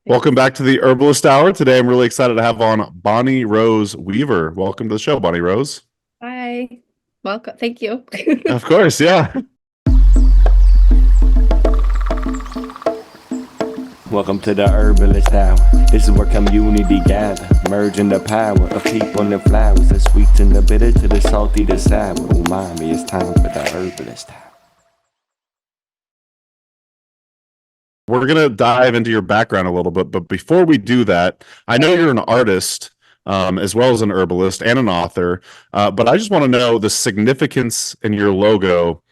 Welcome back to the Herbalist Hour. Today, I'm really excited to have on Bonnie Rose Weaver. Welcome to the show, Bonnie Rose. Hi. Welcome. Thank you. Of course, yeah. Welcome to the Herbalist Hour. This is where community gather, merging the power of people and flowers, the sweet and the bitter to the salty, the sour. Umami, it's time for the Herbalist Hour. We're going to dive into your background a little bit, but before we do that, I know you're an artist as well as an herbalist and an author, but I just want to know the significance in your logo.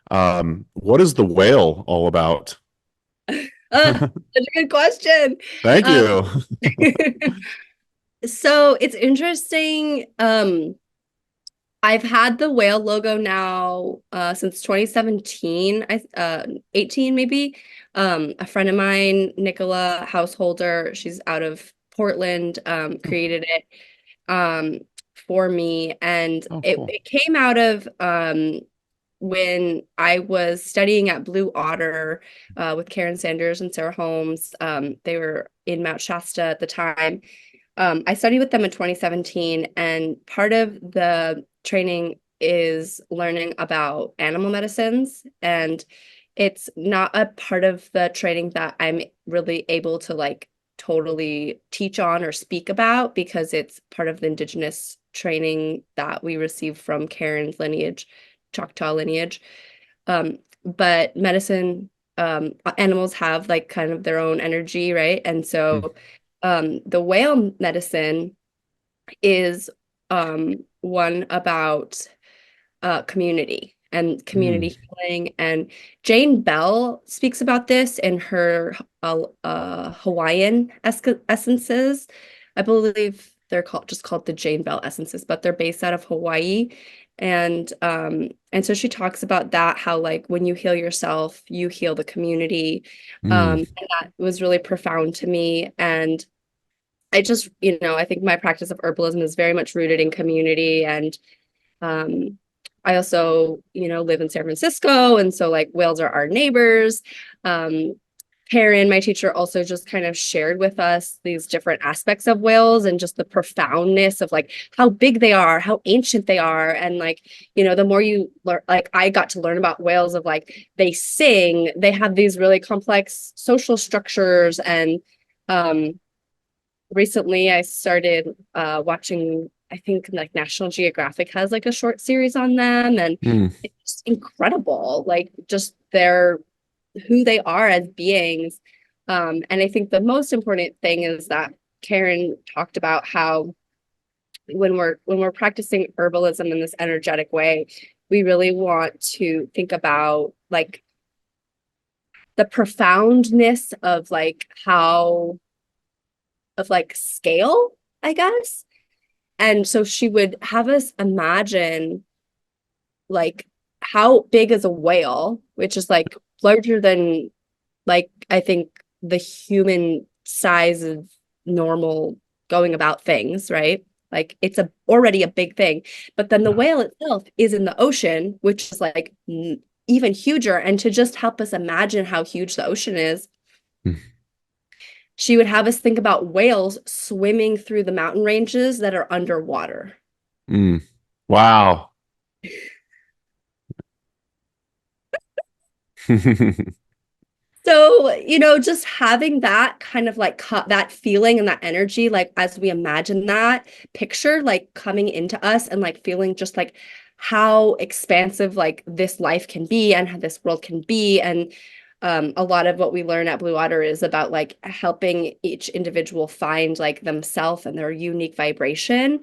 What is the whale all about? Such a good question. Thank Um, you. so it's interesting. I've had the whale logo now since 2017, 18 maybe. A friend of mine, Nicola Householder, she's out of Portland, created it for me. And Oh, it, cool. it came out of when I was studying at Blue Otter with Karen Sanders and Sarah Holmes. They were in Mount Shasta at the time. I studied with them in 2017, and part of the training is learning about animal medicines. And it's not a part of the training that I'm really able to like totally teach on or speak about because it's part of the indigenous training that we receive from Karen's lineage, Choctaw lineage. But medicine, animals have like kind of their own energy, right? And Mm, so the whale medicine is one about community and mm, community healing. And Jane Bell speaks about this in her Hawaiian essences. I believe they're called the Jane Bell essences, but they're based out of Hawaii. And so she talks about that, how like when you heal yourself, you heal the community. mm, And that was really profound to me. And I just, I think my practice of herbalism is very much rooted in community. And um, I also, live in San Francisco. And so like whales are our neighbors. Um, Karen, my teacher, also just kind of shared with us these different aspects of whales and just the profoundness of like how big they are, how ancient they are. And like, the more you learn, like I got to learn about whales of like they sing, they have these really complex social structures. And um, recently I started watching, I think like National Geographic has like a short series on them, and mm. it's just incredible, like just their who they are as beings. And I think the most important thing is that Karen talked about how when we're practicing herbalism in this energetic way, we really want to think about like the profoundness of like how of like scale, I guess. And so she would have us imagine like how big is a whale, which is like larger than like I think the human size of normal going about things, right? Like it's already a big thing. But then the Yeah. whale itself is in the ocean, which is like even huger. And to just help us imagine how huge the ocean is, Mm, she would have us think about whales swimming through the mountain ranges that are underwater. mm. Wow. So, just having that kind of like that feeling and that energy, like as we imagine that picture, like coming into us and like feeling just like how expansive like this life can be and how this world can be. And a lot of what we learn at Blue Otter is about like helping each individual find like themselves and their unique vibration.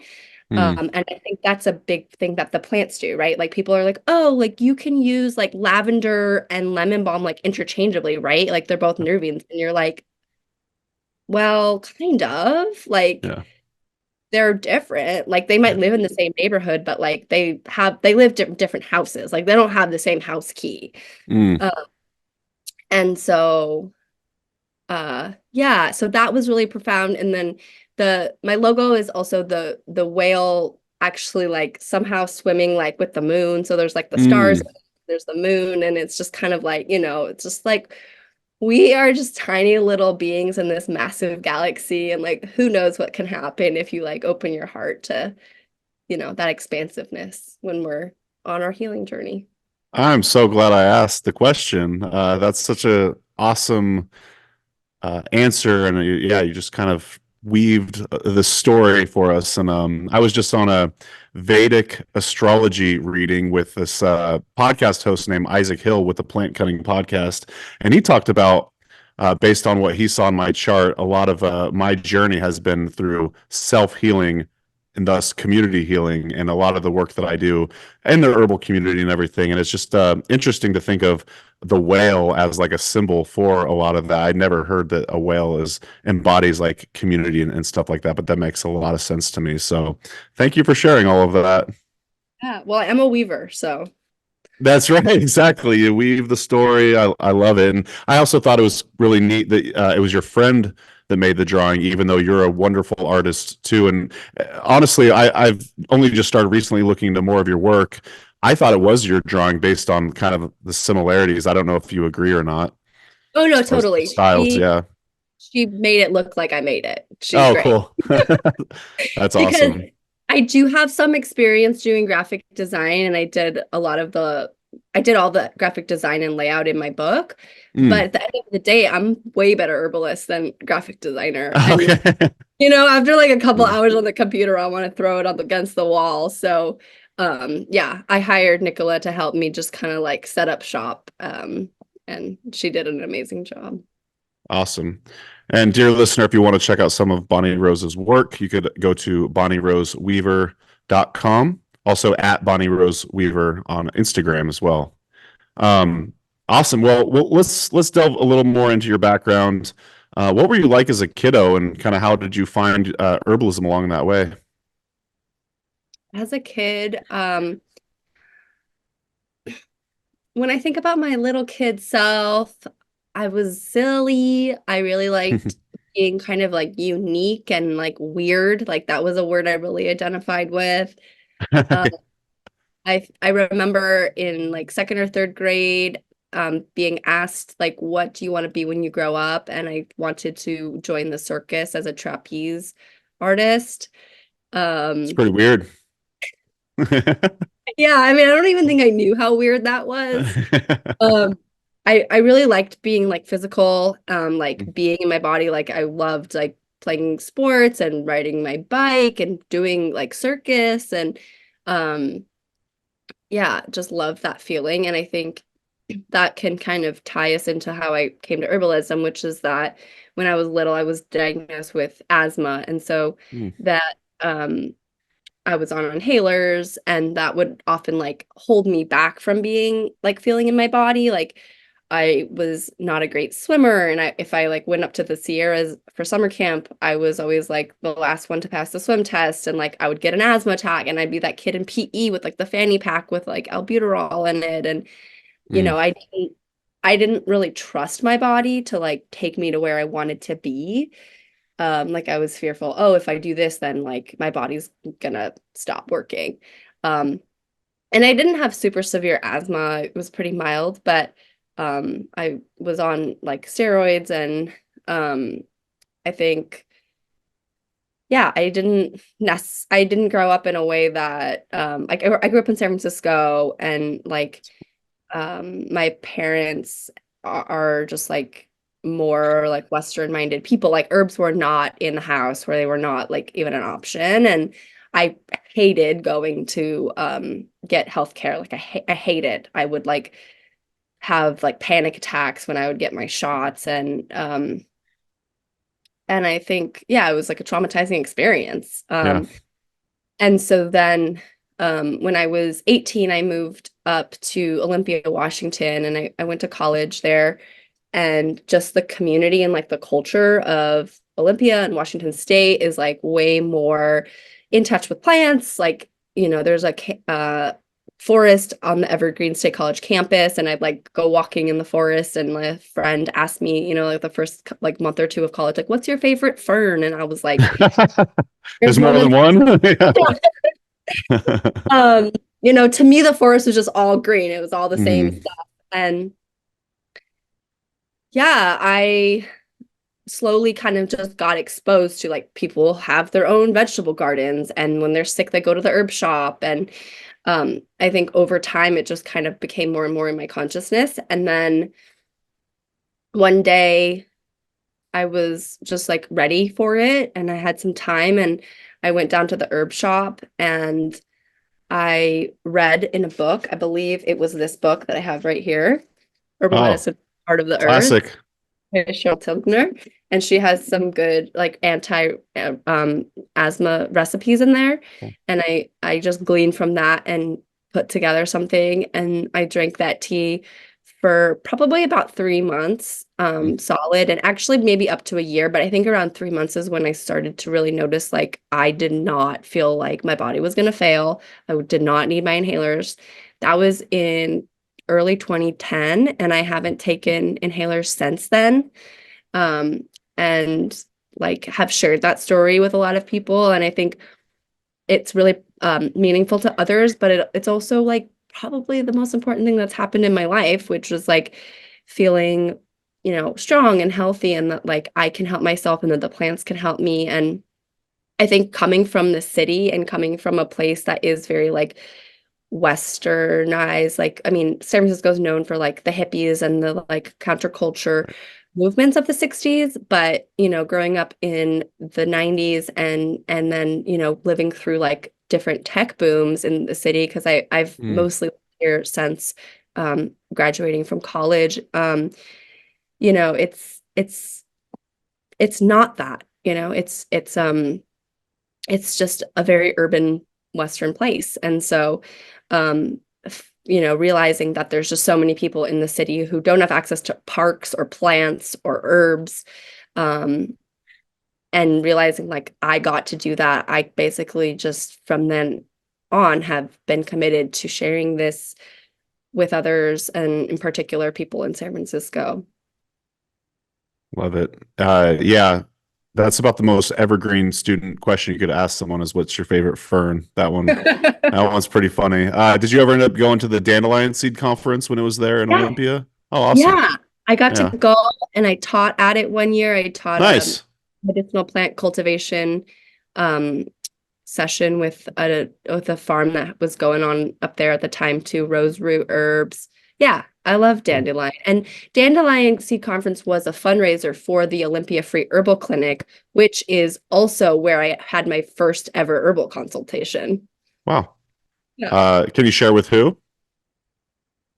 Mm, And I think that's a big thing that the plants do, right? Like people are like, oh, like you can use like lavender and lemon balm like interchangeably, right? Like they're both nervines. And you're like, well, kind of. Like yeah. they're different. Like they might live in the same neighborhood, but like they live different houses. Like they don't have the same house key. Mm, Uh, and so yeah, so that was really profound. And then the my logo is also the whale actually like somehow swimming like with the moon. So there's like the stars, mm. there's the moon, and it's just kind of like, it's just like we are just tiny little beings in this massive galaxy, and like who knows what can happen if you like open your heart to, that expansiveness when we're on our healing journey. I'm so glad I asked the question. That's such a awesome answer, and yeah, you just kind of weaved the story for us. And I was just on a Vedic astrology reading with this podcast host named Isaac Hill with the Plant Cutting Podcast, and he talked about based on what he saw in my chart, a lot of my journey has been through self-healing and thus community healing, and a lot of the work that I do in the herbal community and everything. And it's just interesting to think of the whale as like a symbol for a lot of that. I'd never heard that a whale embodies like community and stuff like that, but that makes a lot of sense to me. So thank you for sharing all of that. Yeah, well, I'm a weaver, so. That's right. Exactly. You weave the story. I love it. And I also thought it was really neat that it was your friend that made the drawing, even though you're a wonderful artist too. And honestly, I've only just started recently looking into more of your work. I thought it was your drawing based on kind of the similarities. I don't know if you agree or not. Oh no, totally. Styles, yeah. She made it look like I made it. She's Oh, great. cool. That's awesome. I do have some experience doing graphic design, and I did all the graphic design and layout in my book. But at the end of the day, I'm way better herbalist than graphic designer. Okay. And, after like a couple hours on the computer, I want to throw it up against the wall. So, yeah, I hired Nicola to help me just kind of like set up shop. And she did an amazing job. Awesome. And dear listener, if you want to check out some of Bonnie Rose's work, you could go to bonnieroseweaver.com. Also at Bonnie Rose Weaver on Instagram as well. Awesome. Well, let's delve a little more into your background. What were you like as a kiddo, and kind of how did you find herbalism along that way? As a kid, when I think about my little kid self, I was silly. I really liked being kind of like unique and like weird. Like that was a word I really identified with. I remember in like second or third grade, being asked like, what do you want to be when you grow up? And I wanted to join the circus as a trapeze artist. It's pretty weird. Yeah, I mean, I don't even think I knew how weird that was. I really liked being like physical, like being in my body. Like I loved like playing sports and riding my bike and doing like circus, and yeah, just love that feeling. And I think that can kind of tie us into how I came to herbalism, which is that when I was little, I was diagnosed with asthma. And so that I was on inhalers, and that would often like hold me back from being like feeling in my body. Like I was not a great swimmer, and if I like went up to the Sierras for summer camp, I was always like the last one to pass the swim test, and like I would get an asthma attack, and I'd be that kid in PE with like the fanny pack with like albuterol in it. And I didn't really trust my body to like take me to where I wanted to be. Like I was fearful, oh, if I do this, then like my body's gonna stop working. And I didn't have super severe asthma. It was pretty mild, but I was on like steroids, and I think, yeah, I didn't grow up in a way that like I grew up in San Francisco, and like my parents are just like more like Western minded people. Like herbs were not in the house, where they were not like even an option. And I hated going to get healthcare. Like I hate it. I would like have like panic attacks when I would get my shots, and I think, yeah, it was like a traumatizing experience. And so then when I was 18, I moved up to Olympia, Washington, and I went to college there. And just the community and like the culture of Olympia and Washington State is like way more in touch with plants. Like, there's a forest on the Evergreen State College campus, and I'd like go walking in the forest, and my friend asked me, like the first like month or two of college, like, what's your favorite fern? And I was like, there's more than one. To me, the forest was just all green. It was all the same stuff. And Yeah, I slowly kind of just got exposed to like people have their own vegetable gardens, and when they're sick, they go to the herb shop. And I think over time it just kind of became more and more in my consciousness. And then one day I was just like ready for it and I had some time, and I went down to the herb shop and I read in a book, I believe it was this book that I have right here, Herbal Oh, Medicine, Part of the Earth, classic. by Cheryl Tilgner, and she has some good like anti asthma recipes in there. And I just gleaned from that and put together something, and I drank that tea for probably about 3 months, solid, and actually maybe up to a year. But I think around 3 months is when I started to really notice like I did not feel like my body was gonna fail. I did not need my inhalers. That was in early 2010, and I haven't taken inhalers since then. Um, and like have shared that story with a lot of people. And I think it's really meaningful to others, but it's also like probably the most important thing that's happened in my life, which was like feeling, strong and healthy, and that like I can help myself and that the plants can help me. And I think coming from the city and coming from a place that is very like westernized, like I mean San Francisco is known for like the hippies and the like counterculture movements of the 60s, but growing up in the 90s and then living through like different tech booms in the city, because I've Mm, mostly lived here since graduating from college. You know it's not that, it's just a very urban Western place. And so, realizing that there's just so many people in the city who don't have access to parks or plants or herbs, um, and realizing like I got to do that, I basically just from then on have been committed to sharing this with others, and in particular, people in San Francisco. love it. Yeah, that's about the most evergreen student question you could ask someone is what's your favorite fern? That one's pretty funny. Did you ever end up going to the dandelion seed conference when it was there in Yeah. Olympia? Oh, awesome. Yeah, I got to Yeah. go and I taught at it one year. I taught a Nice. medicinal plant cultivation um, session with a farm that was going on up there at the time too, rose root herbs. Yeah, I love Cool. dandelion. And Dandelion Seed Conference was a fundraiser for the Olympia Free Herbal Clinic, which is also where I had my first ever herbal consultation. Wow. Yeah. Can you share with who,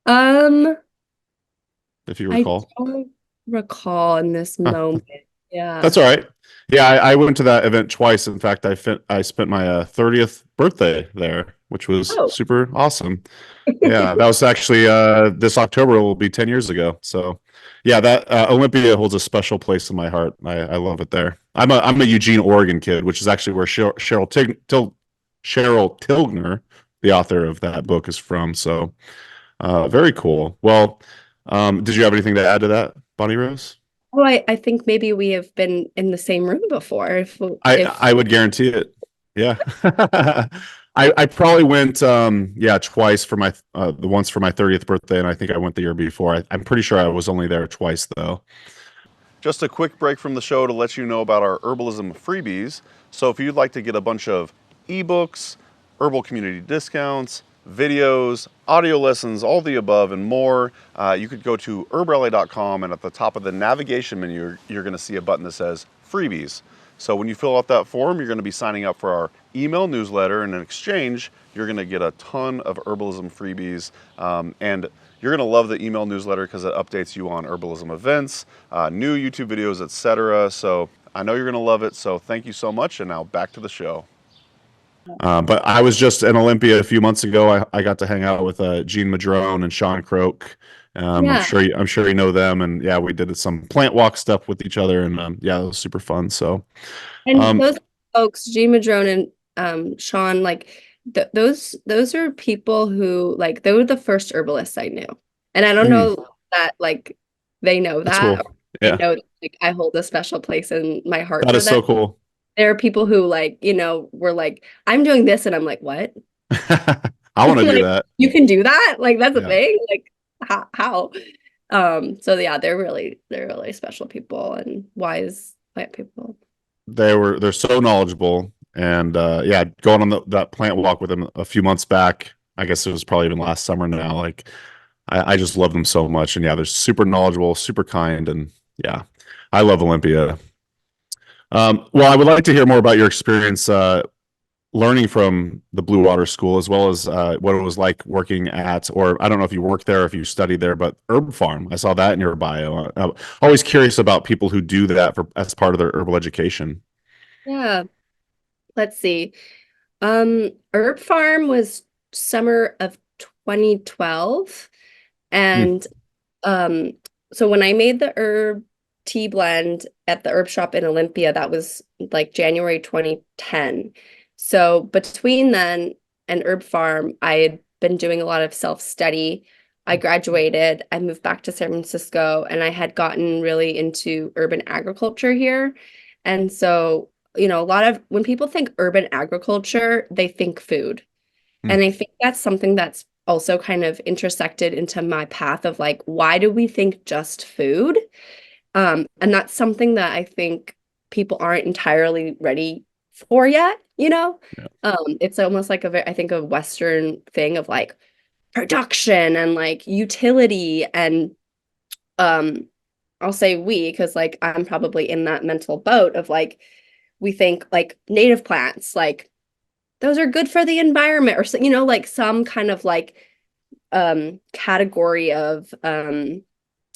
Um, if you I recall? don't recall in this Huh. moment. Yeah. That's all right. Yeah, I went to that event twice. In fact, I spent my 30th birthday there, which was Oh. super awesome. Yeah, that was actually this October will be 10 years ago. So yeah, that Olympia holds a special place in my heart. I love it there. I'm a Eugene, Oregon kid, which is actually where Cheryl Tilgner, the author of that book, is from. So very cool. Well, did you have anything to add to that, Bonnie Rose? Oh, I think maybe we have been in the same room before. If I would guarantee it. Yeah. I probably went yeah, twice for my the once for my 30th birthday, and I think I went the year before. I'm pretty sure I was only there twice though. Just a quick break from the show to let you know about our herbalism freebies. So if you'd like to get a bunch of ebooks, herbal community discounts, videos, audio lessons, all the above and more, you could go to herbrally.com, and at the top of the navigation menu, you're going to see a button that says freebies. So when you fill out that form, you're going to be signing up for our email newsletter, and in exchange, you're going to get a ton of herbalism freebies, and you're going to love the email newsletter because it updates you on herbalism events, new YouTube videos, etc. So I know you're going to love it. So thank you so much. And now back to the show. But I was just in Olympia a few months ago. I got to hang out with Gene Madrone and Sean Croak. Yeah. I'm sure you know them. And yeah, we did some plant walk stuff with each other. And yeah, it was super fun. So And um, those folks, G Madrone and Sean, like those are people who like they were the first herbalists I knew. And I don't know that like they know that's that, cool. or they Yeah, know that, like I hold a special place in my heart that for is them. so cool. There are people who like, were like, I'm doing this, and I'm like, what? I want to do Like, that. you can do that? Like that's a Yeah. thing? Like how? So yeah, they're really special people and wise plant people. They're so knowledgeable, and yeah, going on that plant walk with them a few months back, I guess it was probably even last summer now, like I just love them so much. And yeah, they're super knowledgeable, super kind, and yeah, I love Olympia. Well, I would like to hear more about your experience learning from the Blue Water School, as well as what it was like working at, or I don't know if you worked there or if you studied there, but HerbPharm. I saw that in your bio. I'm always curious about people who do that for as part of their herbal education. Yeah, let's see. Herb Farm was summer of 2012. Hmm. And um, so when I made the herb tea blend at the herb shop in Olympia, that was like January 2010. So between then and Herb Farm, I had been doing a lot of self-study. I graduated, I moved back to San Francisco, and I had gotten really into urban agriculture here. And so, a lot of when people think urban agriculture, they think food. Hmm. And I think that's something that's also kind of intersected into my path of like, why do we think just food? And that's something that I think people aren't entirely ready for yet. Yeah. It's almost like I think a Western thing of like production and like utility and um I'll say we because like I'm probably in that mental boat of like we think like native plants like those are good for the environment or so, like some kind of like category of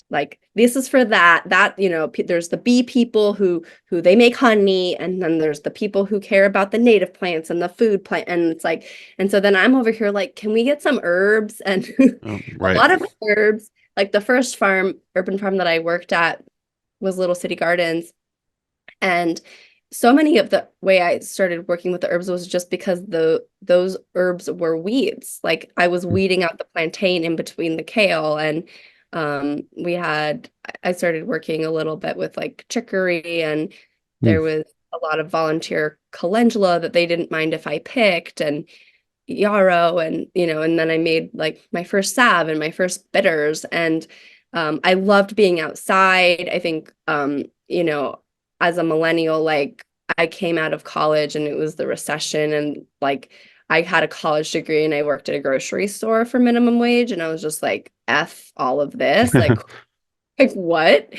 like this is for that there's the bee people who they make honey, and then there's the people who care about the native plants and the food plant, and it's like, and so then I'm over here like, can we get some herbs and Oh, a right. lot of herbs. Like the first urban farm that I worked at was Little City Gardens, and so many of the way I started working with the herbs was just because those herbs were weeds. Like I was weeding out the plantain in between the kale, and I started working a little bit with like chicory, and Hmm. there was a lot of volunteer calendula that they didn't mind if I picked, and yarrow, and then I made like my first salve and my first bitters, and I loved being outside. I think as a millennial, like I came out of college and it was the recession, and like I had a college degree and I worked at a grocery store for minimum wage, and I was just like, F all of this, like what?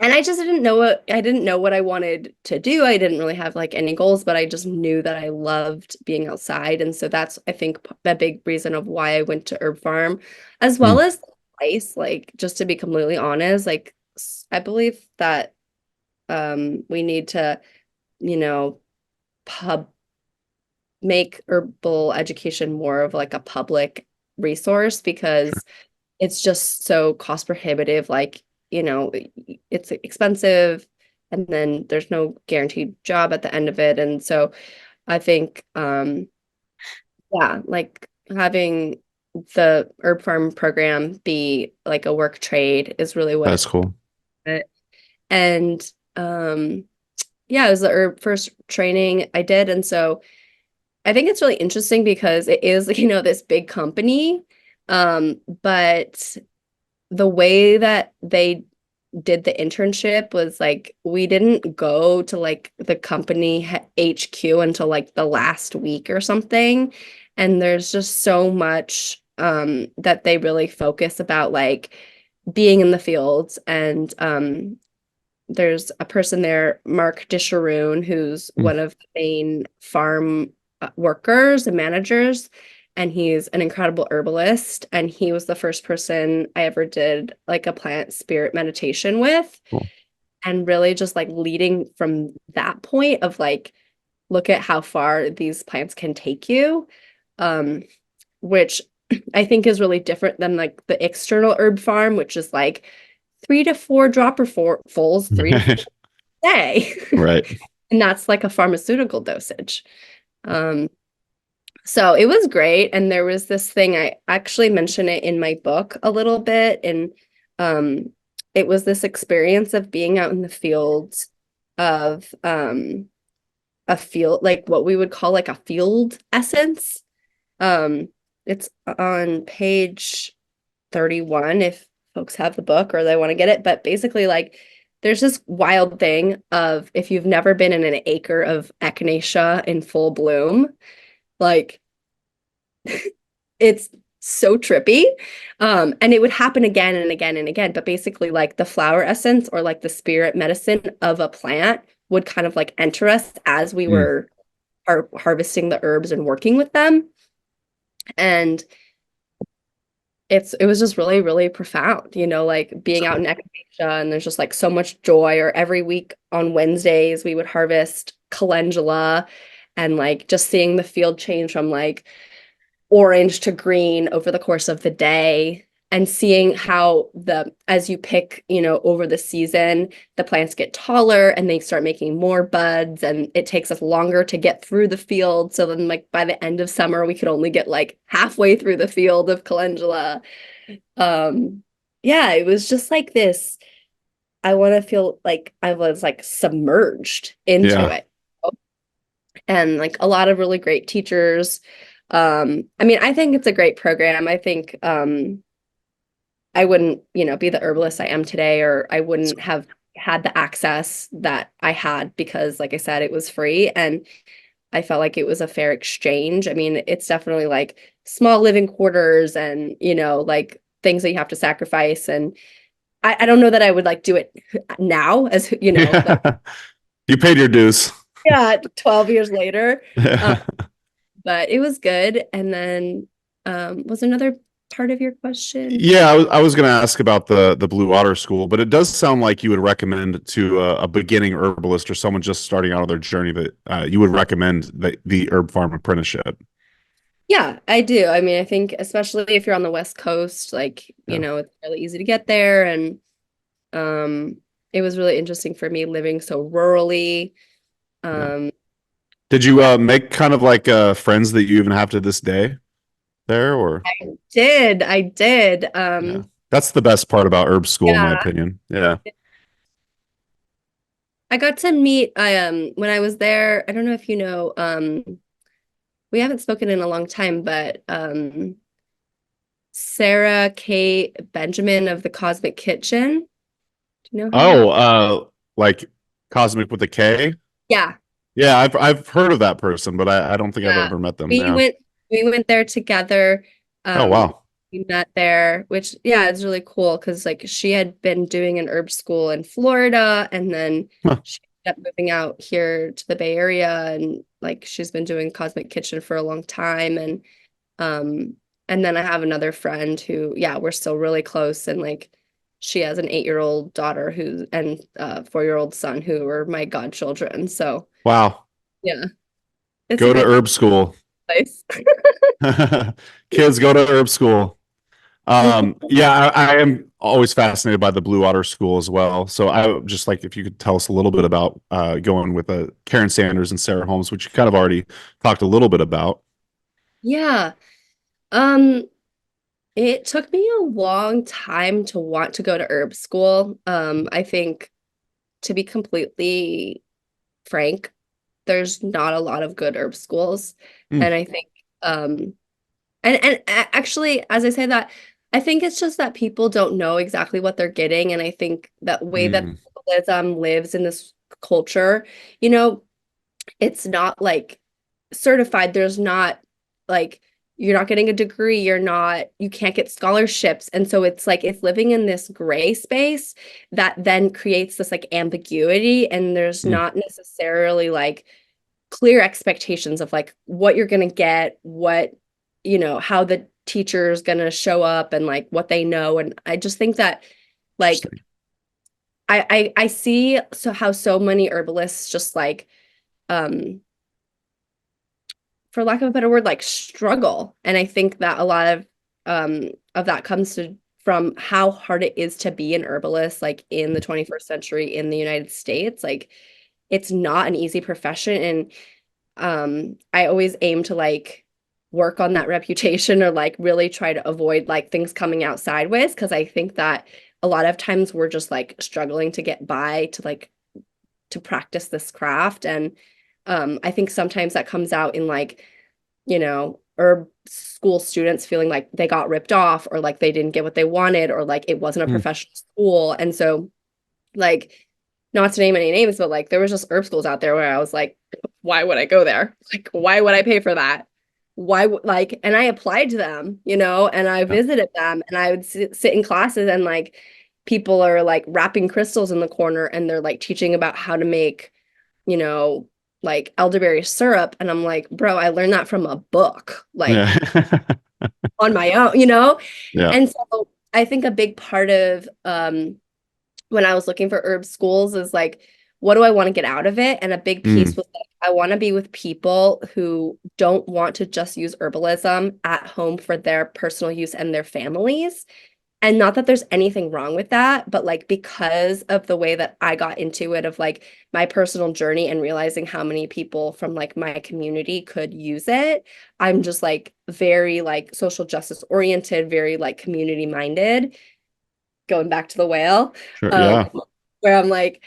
And I just didn't know what I wanted to do. I didn't really have like any goals, but I just knew that I loved being outside. And so that's, I think, a big reason of why I went to Herb Farm, as well Hmm. as the price. Like, just to be completely honest, like I believe that we need to, you know, pub make herbal education more of like a public resource, because it's just so cost prohibitive. Like, it's expensive, and then there's no guaranteed job at the end of it. And so I think, yeah, like having the herb farm program be like a work trade is really what That's it's cool. and yeah, it was the herb first training I did. And so I think it's really interesting because it is, this big company. But the way that they did the internship was like, we didn't go to like the company HQ until like the last week or something. And there's just so much that they really focus about like being in the fields. And there's a person there, Mark Disharoon, who's Hmm. one of the main farm workers and managers, and he's an incredible herbalist. And he was the first person I ever did like a plant spirit meditation with, Cool. and really just like leading from that point of like, look at how far these plants can take you, um, which I think is really different than like the external herb farm, which is like 3 to 4 dropper fulls, 3 to 4 day. Right. And that's like a pharmaceutical dosage. Um, so it was great. And there was this thing, I actually mention it in my book a little bit. And it was this experience of being out in the fields of a field, like what we would call like a field essence. It's on page 31 if folks have the book or they want to get it. But basically, like, there's this wild thing of if you've never been in an acre of echinacea in full bloom, like it's so trippy. And it would happen again and again and again. But basically, like the flower essence or like the spirit medicine of a plant would kind of like enter us as we were harvesting the herbs and working with them. And it was just really, really profound, you know, like being out in echinacea, and there's just like so much joy. Or every week on Wednesdays, we would harvest calendula, and like just seeing the field change from like orange to green over the course of the day, and seeing how as you pick, you know, over the season, the plants get taller and they start making more buds, and it takes us longer to get through the field. So then like by the end of summer, we could only get like halfway through the field of calendula. Yeah, it was just like this. I want to feel like I was like submerged into it. And like a lot of really great teachers. I mean, I think it's a great program. I think I wouldn't, you know, be the herbalist I am today, or I wouldn't have had the access that I had because, like I said, it was free, and I felt like it was a fair exchange. I mean, it's definitely like small living quarters and, you know, like things that you have to sacrifice. And I don't know that I would like do it now, as you know, like, you paid your dues. yeah, 12 years later. But it was good. And then was another part of your question? Yeah, I was going to ask about the Blue Otter School, but it does sound like you would recommend to a beginning herbalist or someone just starting out on their journey that you would recommend the HerbPharm apprenticeship. Yeah, I do. I mean, I think especially if you're on the West Coast, like, you know, it's really easy to get there. And it was really interesting for me living so rurally. Did you make kind of like friends that you even have to this day there, or? I did. That's the best part about herb school, in my opinion. Yeah. I got to meet when I was there, I don't know if you know, we haven't spoken in a long time, but Sarah K. Benjamin of the Cosmic Kitchen. Do you know her? Like Cosmic with a K? Yeah. Yeah, I've heard of that person, but I don't think I've ever met them. We went there together. Oh wow. We met there, which it's really cool because like she had been doing an herb school in Florida, and then she ended up moving out here to the Bay Area, and like she's been doing Cosmic Kitchen for a long time. And then I have another friend who, we're still really close, and like she has an 8-year-old daughter and a 4-year-old son who are my godchildren. So wow. Yeah. Go to herb school. Place. Kids, go to herb school. I am always fascinated by the Blue Otter School as well. So I just like if you could tell us a little bit about going with Karen Sanders and Sarah Holmes, which you kind of already talked a little bit about. Yeah. It took me a long time to want to go to herb school. I think, to be completely frank, there's not a lot of good herb schools. And I think and actually, as I say that, I think it's just that people don't know exactly what they're getting. And I think that way that herbalism lives in this culture, you know, it's not like certified. There's not like, you're not getting a degree, you can't get scholarships. And so it's like, it's living in this gray space that then creates this like ambiguity. And there's not necessarily like clear expectations of like what you're going to get, what, you know, how the teacher is going to show up and like what they know. And I just think that like, I see how so many herbalists just like, for lack of a better word, like struggle. And I think that a lot of that comes from how hard it is to be an herbalist, like in the 21st century in the United States. Like it's not an easy profession. And I always aim to like work on that reputation, or like really try to avoid like things coming out sideways. Cause I think that a lot of times we're just like struggling to get by to practice this craft. And I think sometimes that comes out in like, you know, herb school students feeling like they got ripped off or like they didn't get what they wanted or like it wasn't a professional school. And so like, not to name any names, but like there was just herb schools out there where I was like, why would I go there? Like, why would I pay for that? Why would like, and I applied to them, you know, and I visited them and I would sit in classes and like people are like wrapping crystals in the corner and they're like teaching about how to make, you know, like elderberry syrup. And I'm like, bro, I learned that from a book, like on my own, you know? Yeah. And so I think a big part of when I was looking for herb schools is like, what do I want to get out of it? And a big piece was like, I want to be with people who don't want to just use herbalism at home for their personal use and their families. And not that there's anything wrong with that, but like because of the way that I got into it, of like my personal journey and realizing how many people from like my community could use it, I'm just like very like social justice oriented, very like community minded. Going back to the whale, Sure. Yeah. where I'm like,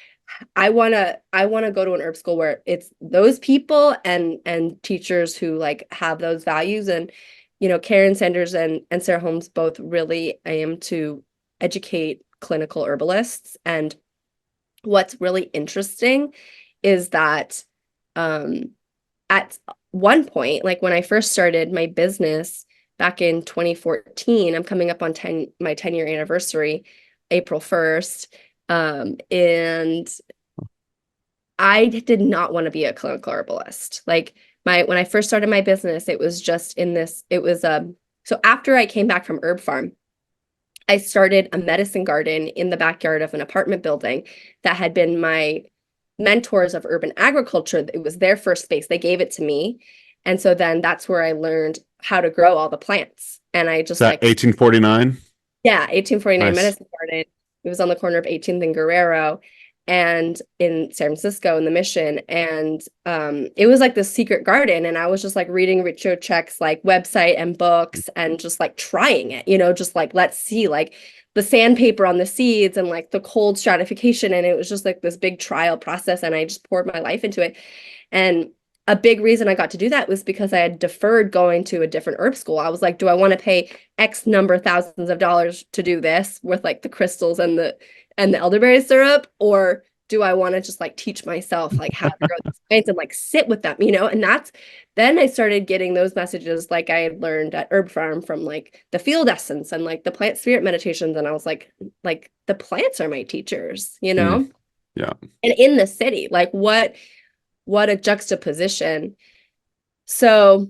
I wanna go to an herb school where it's those people and teachers who like have those values. And you know, Karen Sanders and Sarah Holmes both really aim to educate clinical herbalists. And what's really interesting is that at one point, like when I first started my business back in 2014, I'm coming up on my 10-year anniversary, April 1st. And I did not want to be a clinical herbalist. Like when I first started my business, it was just so after I came back from HerbPharm, I started a medicine garden in the backyard of an apartment building that had been my mentors of urban agriculture. It was their first space. They gave it to me. And so then that's where I learned how to grow all the plants. And I just like 1849. Yeah, 1849 Nice. medicine garden. It was on the corner of 18th and Guerrero and in San Francisco in the Mission. And it was like this secret garden. And I was just like reading Richard Check's like website and books and just like trying it, you know, just like, let's see like the sandpaper on the seeds and like the cold stratification. And it was just like this big trial process. And I just poured my life into it. And a big reason I got to do that was because I had deferred going to a different herb school. I was like, do I want to pay X number of thousands of dollars to do this with like the crystals and the elderberry syrup? Or do I want to just like teach myself like how to grow these plants and like sit with them, you know? And then I started getting those messages like I had learned at HerbPharm from like the field essence and like the plant spirit meditations. And I was like the plants are my teachers, you know? Yeah. And in the city, like what a juxtaposition. So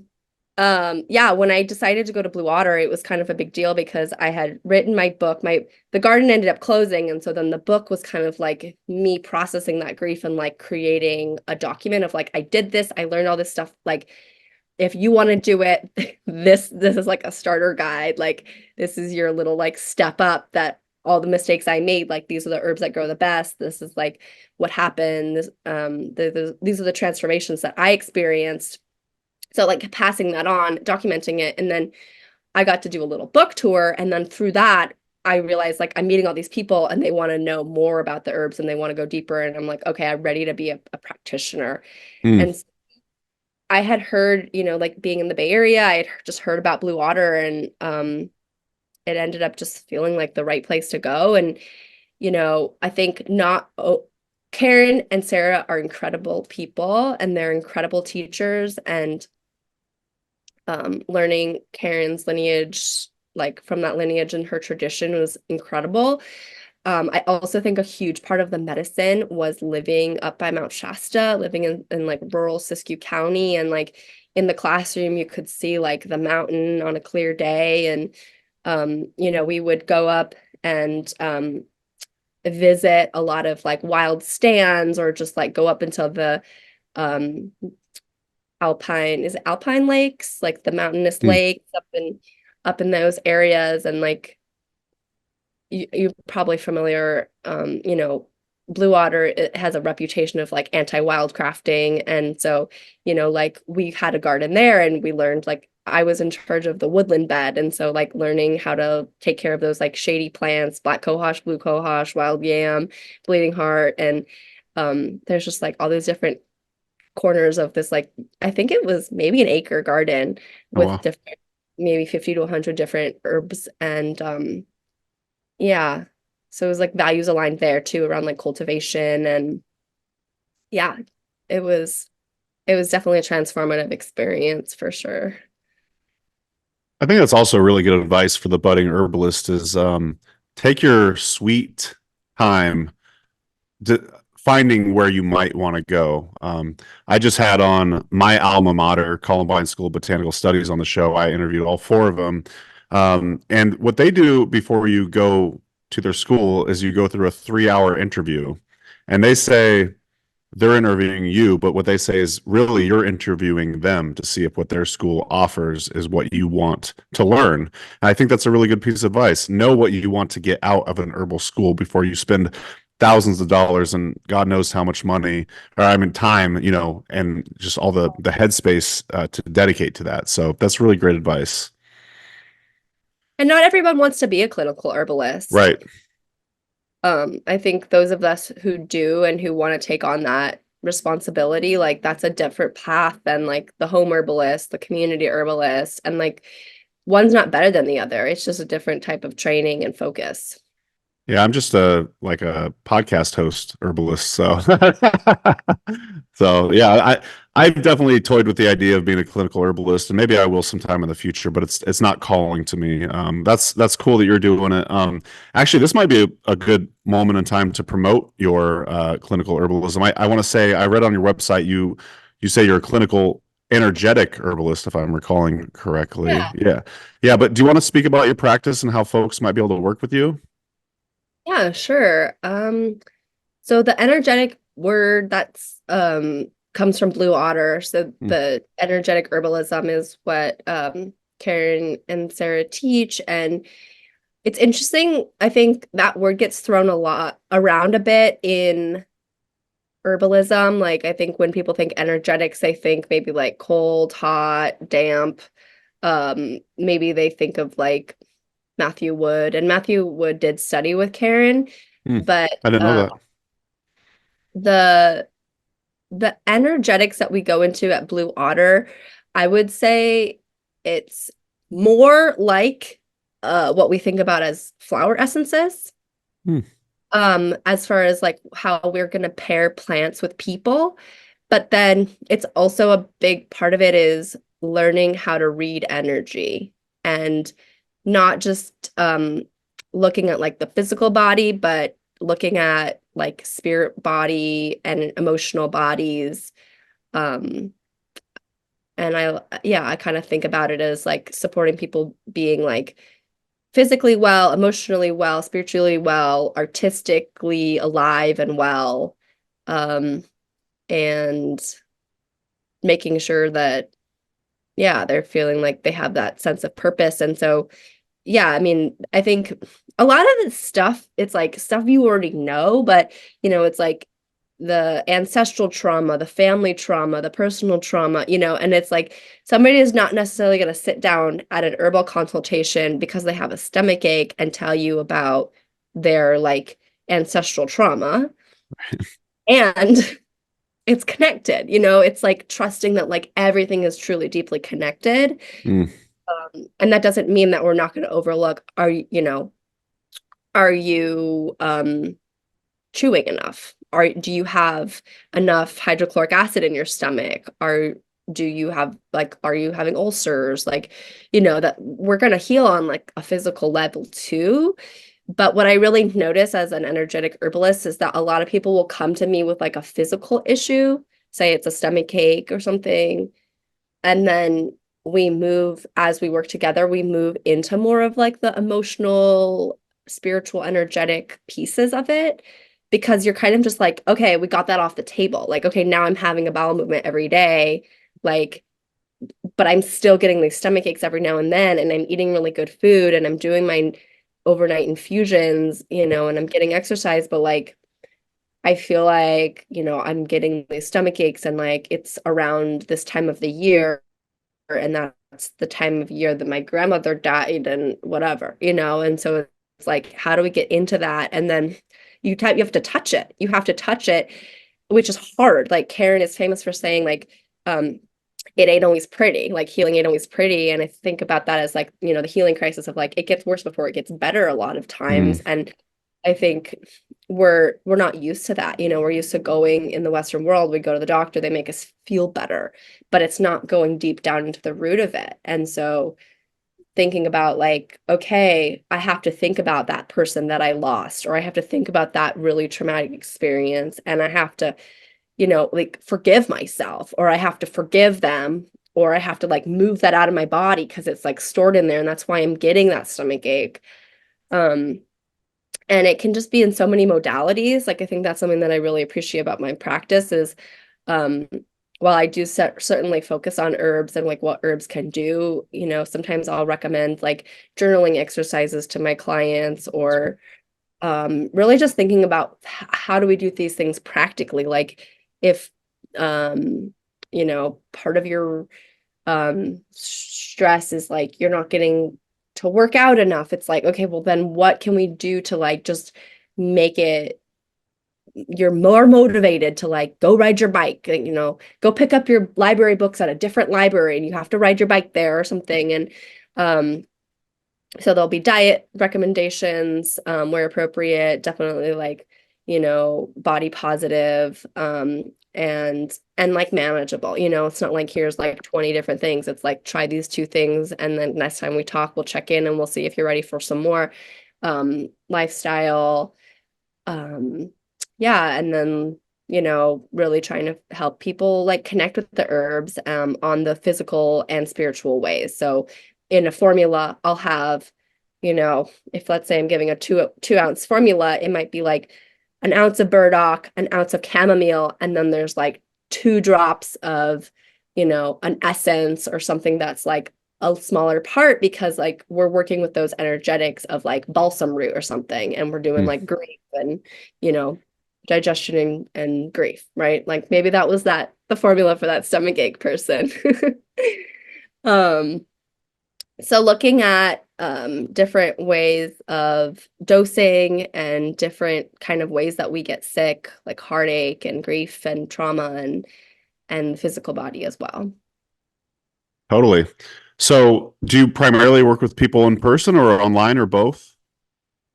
when I decided to go to Blue Otter, it was kind of a big deal because I had written my book. The garden ended up closing, and so then the book was kind of like me processing that grief and like creating a document of like, I did this, I learned all this stuff. Like, if you want to do it, this is like a starter guide. Like, this is your little like step up that all the mistakes I made, like these are the herbs that grow the best. This is like what happened. These are the transformations that I experienced. So like passing that on, documenting it. And then I got to do a little book tour. And then through that, I realized like I'm meeting all these people and they want to know more about the herbs and they want to go deeper. And I'm like, okay, I'm ready to be a practitioner. And I had heard, you know, like being in the Bay Area, I had just heard about Blue Otter and it ended up just feeling like the right place to go. And, you know, I think Karen and Sarah are incredible people and they're incredible teachers, and learning Karen's lineage, like from that lineage and her tradition, was incredible. I also think a huge part of the medicine was living up by Mount Shasta, living in like rural Siskiyou County, and like in the classroom you could see like the mountain on a clear day. And you know, we would go up and visit a lot of like wild stands or just like go up into the Alpine lakes, like the mountainous lakes up in those areas. And like you're probably familiar, you know, Blue Otter, it has a reputation of like anti-wildcrafting. And so, you know, like we had a garden there and we learned, like I was in charge of the woodland bed. And so like learning how to take care of those like shady plants, black cohosh, blue cohosh, wild yam, bleeding heart. And there's just like all these different corners of this, like, I think it was maybe an acre garden Oh, with wow. different, maybe 50 to 100 different herbs. And yeah, so it was like values aligned there too around like cultivation. And yeah, it was definitely a transformative experience for sure. I think that's also really good advice for the budding herbalist is take your sweet time finding where you might want to go. I just had on my alma mater, Columbine School of Botanical Studies, on the show. I interviewed all four of them. And what they do before you go to their school is you go through a 3-hour interview. And they say they're interviewing you, but what they say is really you're interviewing them to see if what their school offers is what you want to learn. And I think that's a really good piece of advice. Know what you want to get out of an herbal school before you spend thousands of dollars and God knows how much money, or I mean time, and just all the headspace to dedicate to that. So that's really great advice. And not everyone wants to be a clinical herbalist. Right. I think those of us who do and who want to take on that responsibility, like that's a different path than like the home herbalist, the community herbalist, and like one's not better than the other. It's just a different type of training and focus. Yeah, I'm just a podcast host herbalist, so so yeah, I've definitely toyed with the idea of being a clinical herbalist, and maybe I will sometime in the future, but it's not calling to me. That's cool that you're doing it. Actually, this might be a good moment in time to promote your clinical herbalism. I want to say I read on your website you say you're a clinical energetic herbalist, if I'm recalling correctly. Yeah. But do you want to speak about your practice and how folks might be able to work with you? Yeah, sure. So the energetic word that's comes from Blue Otter. So the energetic herbalism is what Karen and Sarah teach. And it's interesting. I think that word gets thrown a lot around a bit in herbalism. Like I think when people think energetics, they think maybe like cold, hot, damp. Maybe they think of like Matthew Wood, and Matthew Wood did study with Karen, but I didn't know that. The energetics that we go into at Blue Otter, I would say it's more like what we think about as flower essences. As far as like how we're going to pair plants with people, but then it's also a big part of it is learning how to read energy and not just looking at like the physical body, but looking at like spirit body and emotional bodies. And I kind of think about it as like supporting people being like physically well, emotionally well, spiritually well, artistically alive and well, and making sure that, yeah, they're feeling like they have that sense of purpose. And so, yeah, I mean, I think a lot of this stuff, it's like stuff you already know, but it's like the ancestral trauma, the family trauma, the personal trauma, and it's like somebody is not necessarily going to sit down at an herbal consultation because they have a stomach ache and tell you about their like ancestral trauma. And it's connected, it's like trusting that like everything is truly deeply connected. And that doesn't mean that we're not going to overlook, are you chewing enough? Do you have enough hydrochloric acid in your stomach? Are you having ulcers? Like, that we're going to heal on like a physical level too. But what I really notice as an energetic herbalist is that a lot of people will come to me with like a physical issue, say it's a stomach ache or something. And then as we work together, we move into more of like the emotional, spiritual, energetic pieces of it, because you're kind of just like, okay, we got that off the table. Like, okay, now I'm having a bowel movement every day, like, but I'm still getting these stomach aches every now and then, and I'm eating really good food, and I'm doing my overnight infusions, and I'm getting exercise, but like, I feel like, I'm getting these stomach aches, and like, it's around this time of the year, and that's the time of year that my grandmother died and whatever, and so it's like, how do we get into that? And then you have to touch it. You have to touch it which is hard. Like Karen is famous for saying like, it ain't always pretty, like healing ain't always pretty. And I think about that as like, you know, the healing crisis of like, it gets worse before it gets better a lot of times. And I think we're not used to that. You know, we're used to going in the Western world, we go to the doctor, they make us feel better, but it's not going deep down into the root of it. And so thinking about like, okay, I have to think about that person that I lost, or I have to think about that really traumatic experience, and I have to, you know, like forgive myself, or I have to forgive them, or I have to like move that out of my body because it's like stored in there and that's why I'm getting that stomach ache. And it can just be in so many modalities. Like I think that's something that I really appreciate about my practice is while I do certainly focus on herbs and like what herbs can do, you know, sometimes I'll recommend like journaling exercises to my clients, or really just thinking about how do we do these things practically. Like if, you know, part of your stress is like you're not getting to work out enough, it's like, okay, well then what can we do to like just make it you're more motivated to like go ride your bike, you know, go pick up your library books at a different library and you have to ride your bike there or something. And so there'll be diet recommendations where appropriate, definitely like, you know, body positive and like manageable. You know, it's not like here's like 20 different things. It's like try these 2 things, and then next time we talk, we'll check in and we'll see if you're ready for some more lifestyle. Yeah, and then, you know, really trying to help people like connect with the herbs on the physical and spiritual ways. So in a formula, I'll have, you know, if let's say I'm giving a 2-ounce formula, it might be like an ounce of burdock, an ounce of chamomile, and then there's like 2 drops of, you know, an essence or something that's like a smaller part, because like we're working with those energetics of like balsam root or something, and we're doing like grief and, you know, digestion and grief, right? Like maybe that was the formula for that stomach ache person. So looking at different ways of dosing and different kind of ways that we get sick, like heartache and grief and trauma and the physical body as well. Totally. So do you primarily work with people in person or online or both?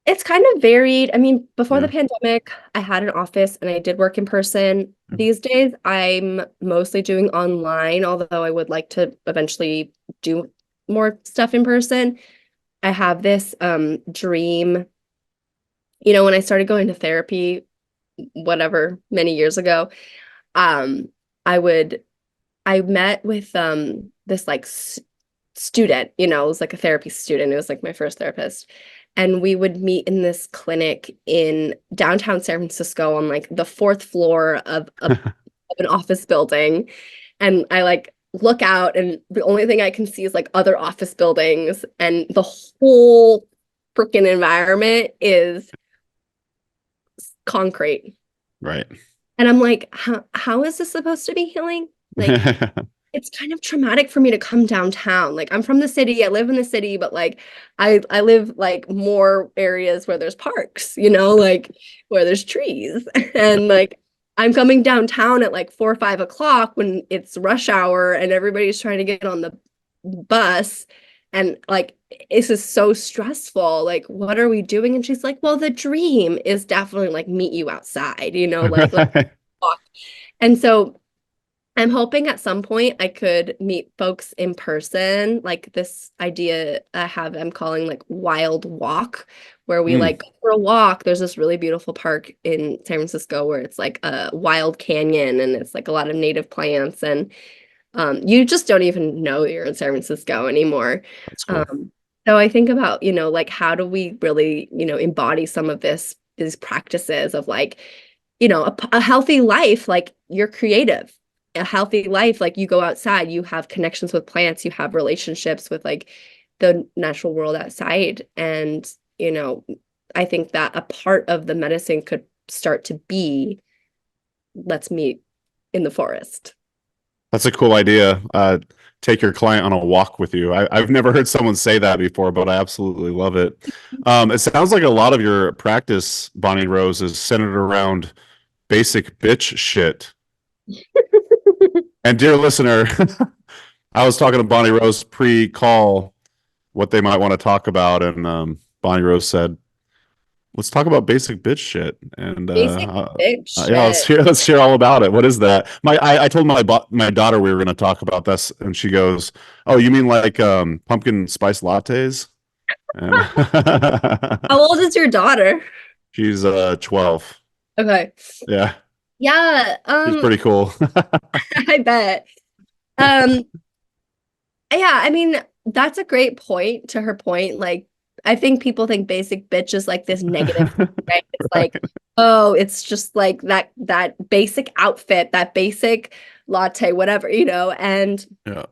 It's kind of varied. I mean, before the pandemic, I had an office and I did work in person. These days, I'm mostly doing online, although I would like to eventually do more stuff in person. I have this dream. You know, when I started going to therapy, whatever, many years ago, I met with this like student, you know, it was like a therapy student. It was like my first therapist. And we would meet in this clinic in downtown San Francisco on like the 4th floor of an office building. And I like look out and the only thing I can see is like other office buildings, and the whole freaking environment is concrete. Right. And I'm like, how is this supposed to be healing? Like, it's kind of traumatic for me to come downtown. Like I'm from the city, I live in the city, but like I live like more areas where there's parks, you know, like where there's trees. And like I'm coming downtown at like 4 or 5 o'clock when it's rush hour and everybody's trying to get on the bus. And like, this is so stressful. Like, what are we doing? And she's like, well, the dream is definitely like meet you outside, you know, like let's walk. And so I'm hoping at some point I could meet folks in person, like this idea I have, I'm calling like wild walk, where we like go for a walk. There's this really beautiful park in San Francisco where it's like a wild canyon and it's like a lot of native plants, and you just don't even know you're in San Francisco anymore. That's cool. So I think about, you know, like how do we really, you know, embody some of these practices of like, you know, a healthy life, like you're creative. A healthy life, like you go outside, you have connections with plants, you have relationships with like the natural world outside. And, you know, I think that a part of the medicine could start to be, let's meet in the forest. That's a cool idea. Take your client on a walk with you. I've never heard someone say that before, but I absolutely love it. It sounds like a lot of your practice, Bonnie Rose, is centered around basic bitch shit. And dear listener, I was talking to Bonnie Rose pre-call what they might want to talk about, and Bonnie Rose said, "Let's talk about basic bitch shit." And Basic bitch yeah, shit. let's hear all about it. What is that? I told my daughter we were going to talk about this, and she goes, "Oh, you mean like pumpkin spice lattes?" And How old is your daughter? she's 12. Okay. Yeah, Yeah, she's pretty cool. I bet. Um, yeah, I mean, that's a great point to her point. Like, I think people think basic bitch is like this negative, right? It's like, oh, it's just like that basic outfit, that basic latte, whatever, and Yeah.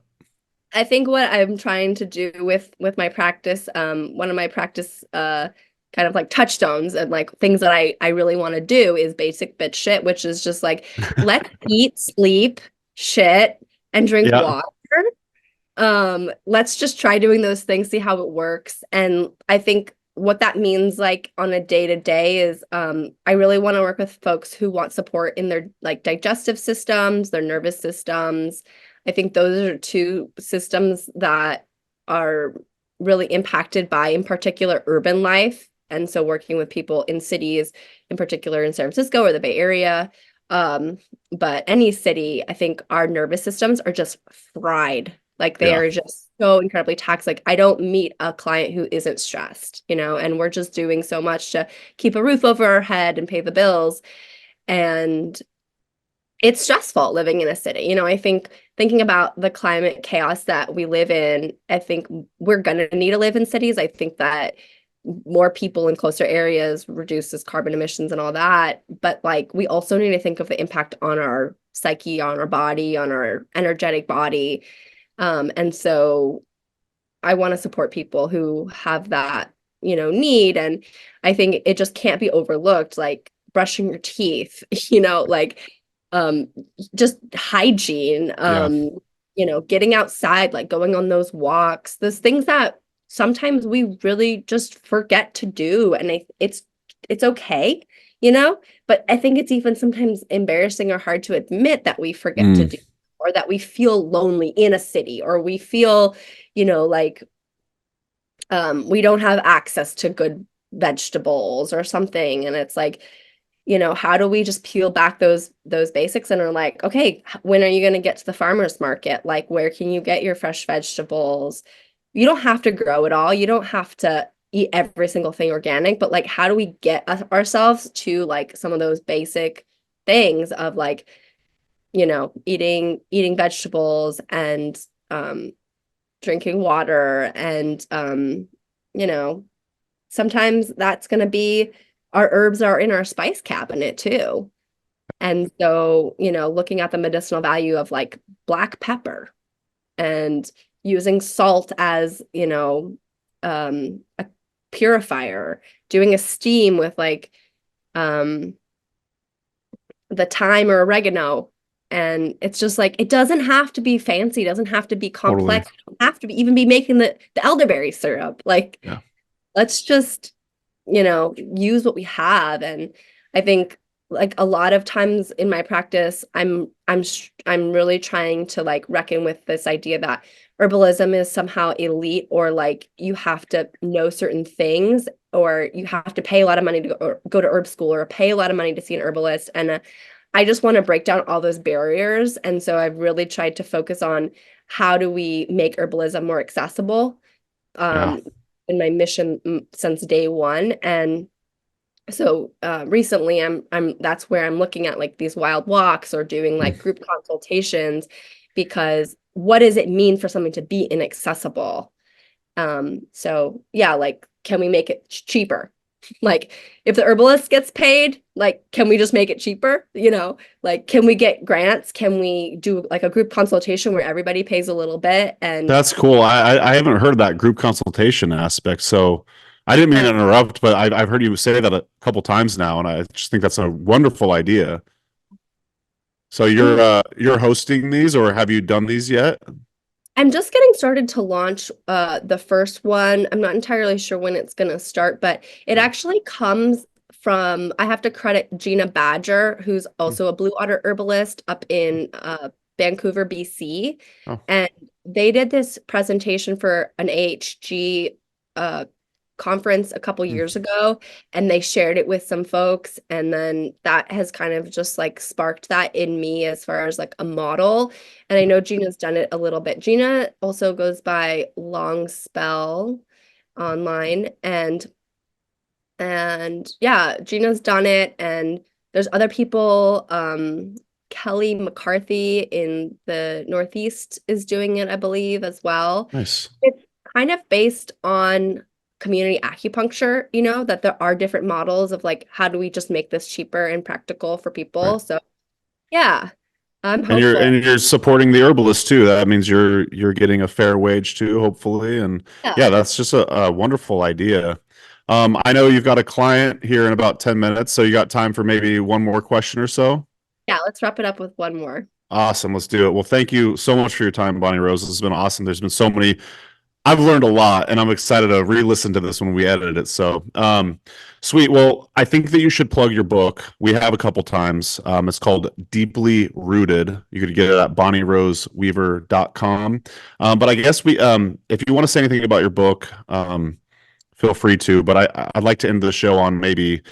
I think what I'm trying to do with my practice, one of my practice kind of like touchstones and like things that I really want to do is basic bitch shit, which is just like let's eat, sleep, shit, and drink Yeah. water. Let's just try doing those things, see how it works. And I think what that means like on a day-to-day is I really want to work with folks who want support in their like digestive systems, their nervous systems. I think those are two systems that are really impacted by, in particular, urban life. And so working with people in cities, in particular in San Francisco or the Bay Area, but any city, I think our nervous systems are just fried. Like they Yeah. are just so incredibly taxed. Like I don't meet a client who isn't stressed, and we're just doing so much to keep a roof over our head and pay the bills. And it's stressful living in a city. I think thinking about the climate chaos that we live in, I think we're going to need to live in cities. I think that more people in closer areas reduces carbon emissions and all that. But like, we also need to think of the impact on our psyche, on our body, on our energetic body. And so I want to support people who have that, need. And I think it just can't be overlooked, like brushing your teeth, like um just hygiene, Yeah. getting outside, like going on those walks, those things that sometimes we really just forget to do. And it's okay, but I think it's even sometimes embarrassing or hard to admit that we forget to do, or that we feel lonely in a city, or we feel, like we don't have access to good vegetables or something. And it's like, how do we just peel back those basics and are like, okay, when are you going to get to the farmer's market? Like, where can you get your fresh vegetables? You don't have to grow it all. You don't have to eat every single thing organic, but like, how do we get ourselves to like some of those basic things of like, eating vegetables and drinking water and sometimes that's going to be our herbs are in our spice cabinet too. And so, looking at the medicinal value of like black pepper and using salt as, a purifier, doing a steam with like the thyme or oregano. And it's just like, it doesn't have to be fancy, it doesn't have to be complex, Totally. you don't have to even be making the elderberry syrup. Like, Yeah. let's just, use what we have. And I think like a lot of times in my practice, I'm really trying to like reckon with this idea that herbalism is somehow elite, or like you have to know certain things, or you have to pay a lot of money to go to herb school, or pay a lot of money to see an herbalist. And I just want to break down all those barriers. And so I've really tried to focus on how do we make herbalism more accessible, Yeah. in my mission since day one. And so recently I'm that's where I'm looking at like these wild walks or doing like group consultations, because what does it mean for something to be inaccessible? So yeah, like, can we make it cheaper? Like, if the herbalist gets paid, like, can we just make it cheaper? Like, can we get grants? Can we do like a group consultation where everybody pays a little bit? And That's cool. I haven't heard that group consultation aspect. So I didn't mean to interrupt, but I've heard you say that a couple times now, and I just think that's a wonderful idea. So you're hosting these, or have you done these yet? I'm just getting started to launch the first one. I'm not entirely sure when it's going to start, but it actually comes I have to credit Gina Badger, who's also a Blue Otter herbalist up in Vancouver, BC. Oh. And they did this presentation for an AHG conference a couple years ago, and they shared it with some folks, and then that has kind of just like sparked that in me as far as like a model. And I know Gina's done it a little bit. Gina also goes by Long Spell online, and yeah, Gina's done it, and there's other people. Kelly McCarthy in the Northeast is doing it, I believe, as well. Nice. It's kind of based on community acupuncture, you know, that there are different models of like, how do we just make this cheaper and practical for people? Right. So yeah, I'm And hopeful. you're supporting the herbalists too. That means you're getting a fair wage too, hopefully. And yeah, that's just a wonderful idea. I know you've got a client here in about 10 minutes, so you got time for maybe one more question or so? Yeah, let's wrap it up with one more. Awesome. Let's do it. Well, thank you so much for your time, Bonnie Rose. This has been awesome. There's been so many, I've learned a lot, and I'm excited to re-listen to this when we edit it. So, sweet. Well, I think that you should plug your book. We have a couple times. It's called Deeply Rooted. You could get it at bonnieroseweaver.com. But I guess if you want to say anything about your book, feel free to. But I'd like to end the show on maybe,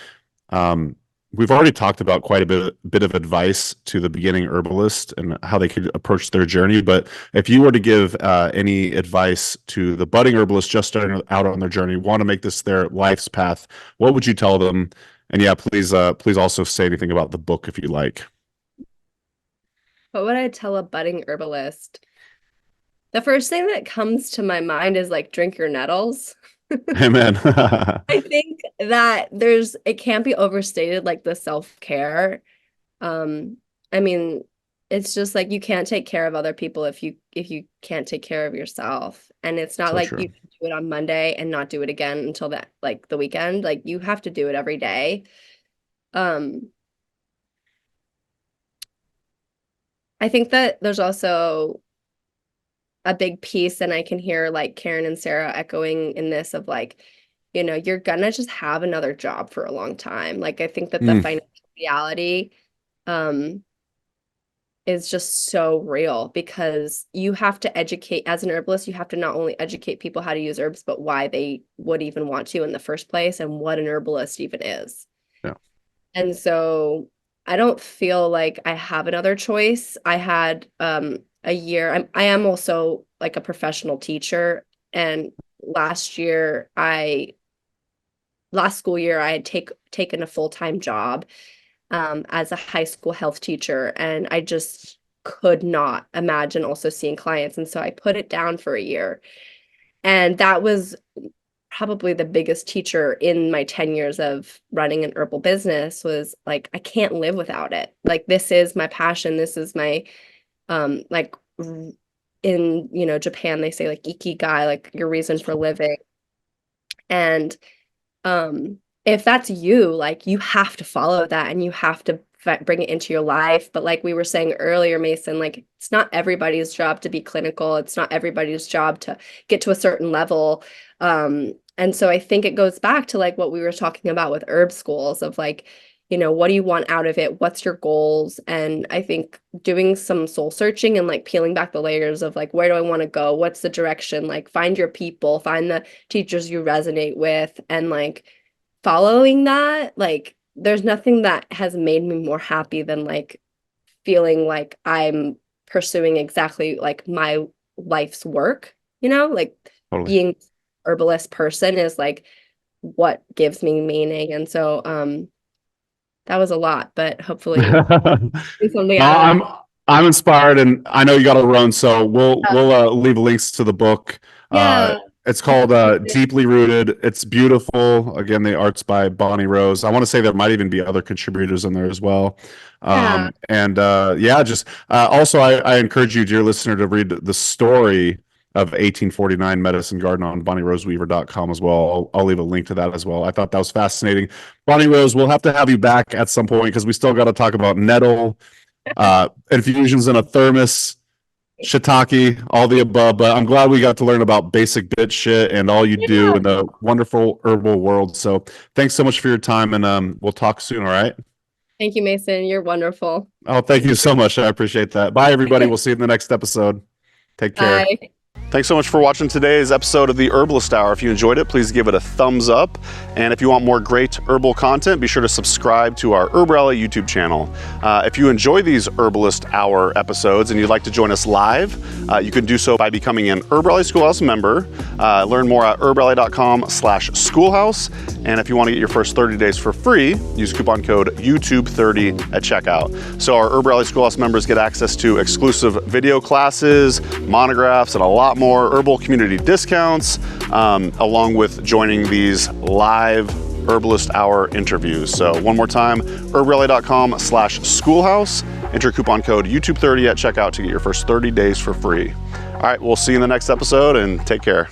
we've already talked about quite a bit of advice to the beginning herbalist and how they could approach their journey. But if you were to give any advice to the budding herbalist just starting out on their journey, want to make this their life's path, what would you tell them? And yeah, please also say anything about the book if you like. What would I tell a budding herbalist? The first thing that comes to my mind is like, drink your nettles. Amen. I think that it can't be overstated, like the self-care. I mean, it's just like you can't take care of other people if you can't take care of yourself. And it's not So like true. you can do it on Monday and not do it again until that like the weekend. Like you have to do it every day. I think that there's also a big piece, and I can hear like Karen and Sarah echoing in this of like, you know, you're gonna just have another job for a long time. Like I think that the financial reality is just so real, because you have to educate, as an herbalist, you have to not only educate people how to use herbs, but why they would even want to in the first place and what an herbalist even is. Yeah. And so I don't feel like I have another choice. I had a year. I am also like a professional teacher, and last school year I had taken a full-time job as a high school health teacher, and I just could not imagine also seeing clients, and so I put it down for a year. And that was probably the biggest teacher in my 10 years of running an herbal business, was like, I can't live without it. Like, this is my passion. This is my like in, you know, Japan, they say like ikigai, like your reason for living. And if that's you, like you have to follow that, and you have to bring it into your life. But like we were saying earlier, Mason, like it's not everybody's job to be clinical. It's not everybody's job to get to a certain level. And so I think it goes back to like what we were talking about with herb schools of like, you know, what do you want out of it? What's your goals? And I think doing some soul searching and like peeling back the layers of like, where do I want to go? What's the direction? Like find your people, find the teachers you resonate with, and like following that. Like there's nothing that has made me more happy than like feeling like I'm pursuing exactly like my life's work, you know, like Totally. being herbalist person is like what gives me meaning. And so that was a lot, but hopefully something out of that. I'm inspired, and I know you got to run, so we'll leave links to the book. Yeah. It's called Deeply Rooted. It's beautiful. Again, the art's by Bonnie Rose. I want to say there might even be other contributors in there as well. Yeah. And just also I encourage you, dear listener, to read the story of 1849 Medicine Garden on bonnieroseweaver.com as well. I'll leave a link to that as well. I thought that was fascinating. Bonnie Rose, we'll have to have you back at some point, because we still got to talk about nettle, infusions in a thermos, shiitake, all the above. But I'm glad we got to learn about basic bit shit and all you do in the wonderful herbal world. So thanks so much for your time, and we'll talk soon. All right. Thank you, Mason. You're wonderful. Oh, thank you so much. I appreciate that. Bye, everybody. We'll see you in the next episode. Take care. Bye. Thanks so much for watching today's episode of the Herbalist Hour. If you enjoyed it, please give it a thumbs up. And if you want more great herbal content, be sure to subscribe to our HerbRally YouTube channel. If you enjoy these Herbalist Hour episodes and you'd like to join us live, you can do so by becoming an HerbRally Schoolhouse member. Learn more at herbrally.com/schoolhouse. And if you want to get your first 30 days for free, use coupon code YouTube30 at checkout. So our HerbRally Schoolhouse members get access to exclusive video classes, monographs, and a lot more herbal community discounts, along with joining these live Herbalist Hour interviews. So one more time, herbrally.com/schoolhouse. Enter coupon code YouTube30 at checkout to get your first 30 days for free. All right, we'll see you in the next episode, and take care.